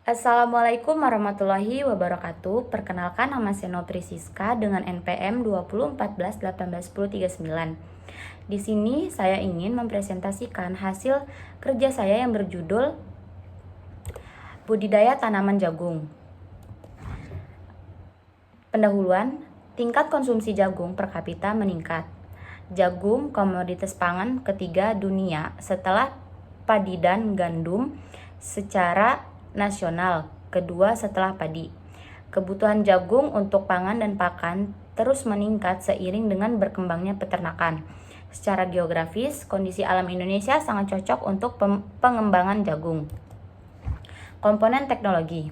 Assalamualaikum warahmatullahi wabarakatuh. Perkenalkan, nama saya Nopri Siska dengan NPM 2014181039. Di sini saya ingin mempresentasikan hasil kerja saya yang berjudul Budidaya Tanaman Jagung. Pendahuluan, tingkat konsumsi jagung per kapita meningkat. Jagung komoditas pangan ketiga dunia setelah padi dan gandum secara nasional, kedua setelah padi. Kebutuhan jagung untuk pangan dan pakan terus meningkat seiring dengan berkembangnya peternakan. Secara geografis, kondisi alam Indonesia sangat cocok untuk pengembangan jagung. Komponen teknologi.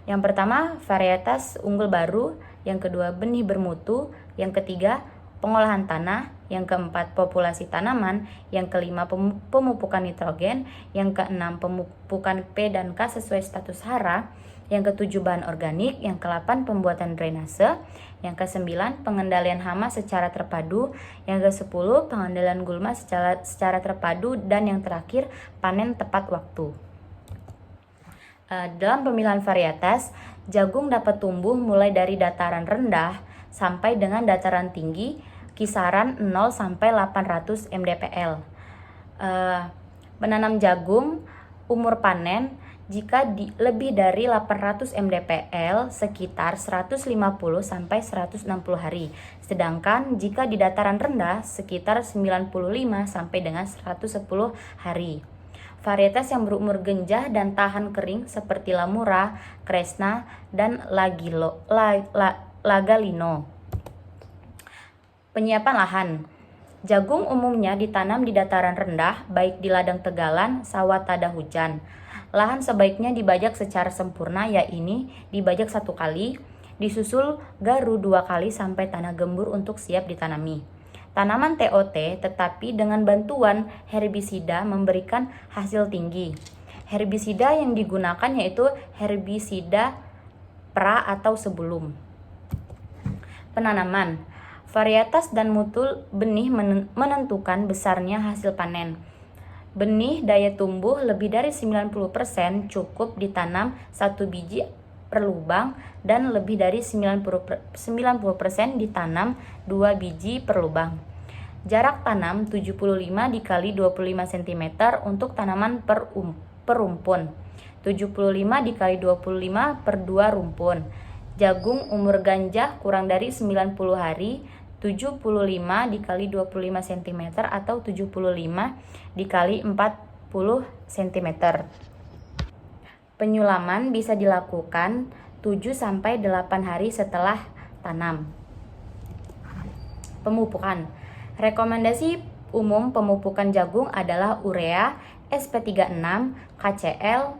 Yang pertama, varietas unggul baru. Yang kedua, benih bermutu. Yang ketiga, pengolahan tanah. Yang keempat, populasi tanaman. Yang kelima, pemupukan nitrogen. Yang keenam, pemupukan P dan K sesuai status hara. Yang ketujuh, bahan organik. Yang kedelapan, pembuatan drainase. Yang kesembilan, pengendalian hama secara terpadu. Yang kesepuluh, pengendalian gulma secara terpadu. Dan yang terakhir, panen tepat waktu. Dalam pemilihan varietas, jagung dapat tumbuh mulai dari dataran rendah sampai dengan dataran tinggi, kisaran 0 sampai 800 mdpl. Menanam jagung, umur panen jika lebih dari 800 mdpl sekitar 150 sampai 160 hari. Sedangkan jika di dataran rendah sekitar 95 sampai dengan 110 hari. Varietas yang berumur genjah dan tahan kering seperti Lamura, Kresna, dan Lagalino. Penyiapan lahan. Jagung umumnya ditanam di dataran rendah, baik di ladang tegalan, sawah tada hujan. Lahan sebaiknya dibajak secara sempurna, yaitu dibajak 1 kali, disusul garu 2 kali sampai tanah gembur untuk siap ditanami. Tanaman TOT tetapi dengan bantuan herbisida memberikan hasil tinggi. Herbisida yang digunakan yaitu herbisida pra atau sebelum. Penanaman. Varietas dan mutu benih menentukan besarnya hasil panen. Benih daya tumbuh lebih dari 90% cukup ditanam 1 biji per lubang dan lebih dari 90% ditanam 2 biji per lubang. Jarak tanam 75 dikali 25 cm untuk tanaman per rumpun. 75 dikali 25 per 2 rumpun. Jagung umur ganja kurang dari 90 hari, 75 dikali 25 cm atau 75 dikali 40 cm. Penyulaman bisa dilakukan 7 sampai 8 hari setelah tanam. Pemupukan. Rekomendasi umum pemupukan jagung adalah urea, SP36, KCl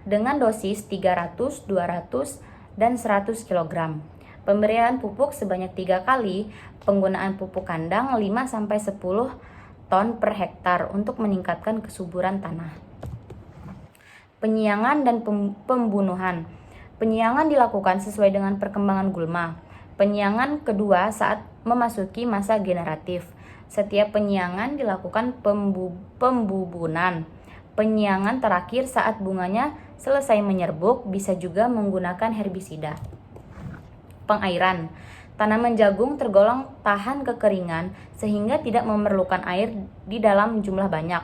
dengan dosis 300, 200, dan 100 kg. Pemberian pupuk sebanyak 3 kali, penggunaan pupuk kandang 5 sampai 10 ton per hektar untuk meningkatkan kesuburan tanah. Penyiangan dan pembunuhan. Penyiangan dilakukan sesuai dengan perkembangan gulma. Penyiangan kedua saat memasuki masa generatif. Setiap penyiangan dilakukan pembubunan. Penyiangan terakhir saat bunganya selesai menyerbuk, bisa juga menggunakan herbisida. Pengairan. Tanaman jagung tergolong tahan kekeringan sehingga tidak memerlukan air di dalam jumlah banyak.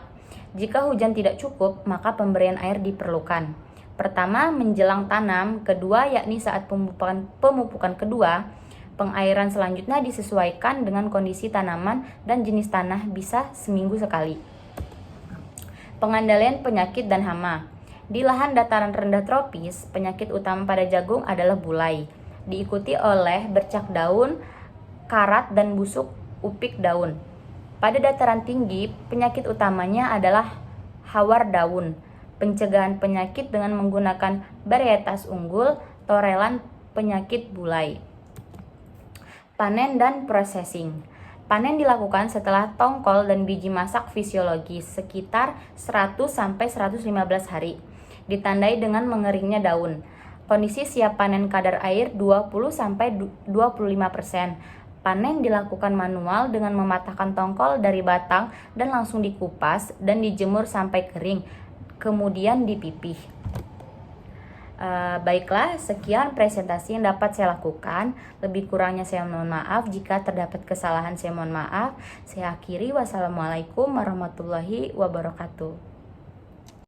Jika hujan tidak cukup, maka pemberian air diperlukan. Pertama, menjelang tanam, kedua yakni saat pemupukan kedua. Pengairan selanjutnya disesuaikan dengan kondisi tanaman dan jenis tanah, bisa seminggu sekali. Pengandalian penyakit dan hama. Di lahan dataran rendah tropis, penyakit utama pada jagung adalah bulai, diikuti oleh bercak daun, karat, dan busuk upik daun. Pada dataran tinggi, penyakit utamanya adalah hawar daun. Pencegahan penyakit dengan menggunakan varietas unggul, torelan penyakit bulai. Panen dan processing. Panen dilakukan setelah tongkol dan biji masak fisiologis sekitar 100 sampai 115 hari. Ditandai dengan mengeringnya daun. Kondisi siap panen kadar air 20 sampai 25%. Panen dilakukan manual dengan mematahkan tongkol dari batang dan langsung dikupas dan dijemur sampai kering, kemudian dipipih. Baiklah, sekian presentasi yang dapat saya lakukan. Lebih kurangnya saya mohon maaf. Jika terdapat kesalahan, saya mohon maaf. Saya akhiri. Wassalamualaikum warahmatullahi wabarakatuh.